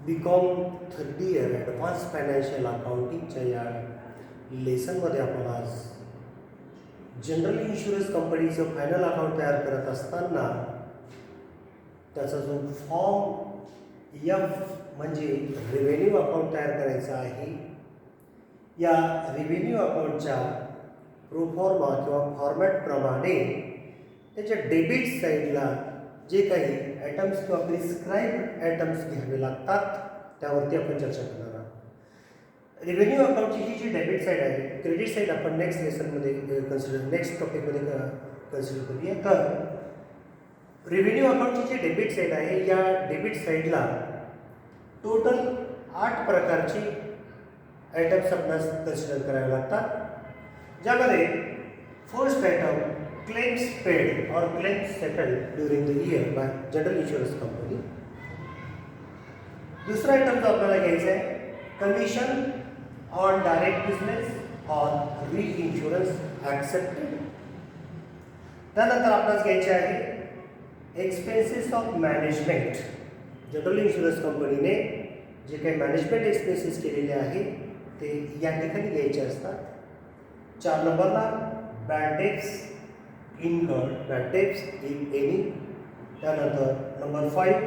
BCom third year advance financial अकाउंटिंगच्या या लेसनमध्ये आपण आज जनरल इन्शुरन्स कंपनीचं फायनल अकाउंट तयार करत असताना त्याचा जो फॉर्म एफ म्हणजे रेव्हेन्यू अकाउंट तयार करायचा आहे, या रेव्हेन्यू अकाउंटच्या प्रोफॉर्मा किंवा फॉर्मॅटप्रमाणे त्याच्या डेबिट साईडला जे काही ॲटम्स किंवा प्रिस्क्राईब ॲटम्स घ्यावे लागतात त्यावरती आपण चर्चा करणार आहोत. रेव्हेन्यू अकाउंटची ही जी डेबिट साईड आहे, क्रेडिट साईड आपण नेक्स्ट लेसनमध्ये नेक्स्ट टॉपिकमध्ये कन्सिडर करूया. तर रेव्हेन्यू अकाउंटची जी डेबिट साईड आहे, या डेबिट साईडला टोटल 8 प्रकारचे आयटम्स आपणास कन्सिडर करावे लागतात, ज्यामध्ये first item claims paid or claims settled during the year by general insurance company. दूसरा आइटम जो आपल्याला घ्यायचा आहे commission on direct business on री इन्शुरन्स ॲक्सेप्टेड. त्यानंतर आपल्याला घ्यायचे आहे expenses of management. General insurance कंपनीने जे काही मॅनेजमेंट एक्सपेन्सेस केलेले आहे ते या ठिकाणी घ्यायचे असतात. 4 नंबरला bad debts incurred bad debts if any. त्यानंतर number 5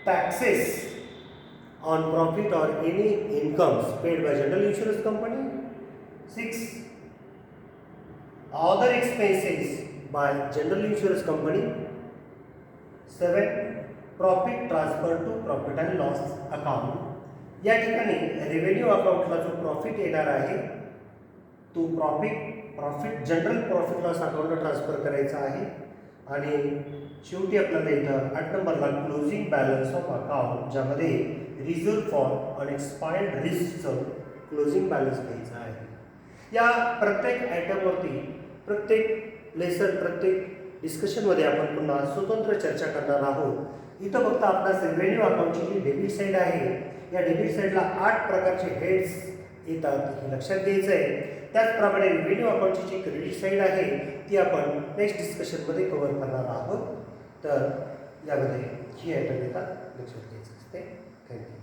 taxes on profit or any incomes paid by general insurance company. 6 other expenses by general insurance company. 7 profit transfer to profit and loss account. या ठिकाणी revenue अकाउंटला जो profit येणार आहे तो profit general profit loss अकाउंटला transfer करायचा आहे. आणि शेवटी आपल्याला इथं 8 नंबरला क्लोजिंग बॅलन्स ऑफ अकाउंट, ज्यामध्ये रिझर्व फॉर अनएक्सपायर्ड रिस्कचं क्लोजिंग बॅलन्स घ्यायचं आहे. या प्रत्येक आयटमवरती प्रत्येक लेसन प्रत्येक डिस्कशनमध्ये आपण पुन्हा स्वतंत्र चर्चा करणार आहोत. इथं फक्त आपणास रेव्हेन्यू अकाउंटची जी डेबिट साईड आहे, या डेबिट साईडला 8 प्रकारचे हेड्स येतात हे लक्षात घ्यायचं आहे. त्याचप्रमाणे रेव्हेन्यू अकाउंटची जी क्रेडिट साईड आहे ती आपण नेक्स्ट डिस्कशनमध्ये कव्हर करणार आहोत. तर यामध्ये ही आयटम येतात लक्षात घ्यायचं असते. थँक्यू.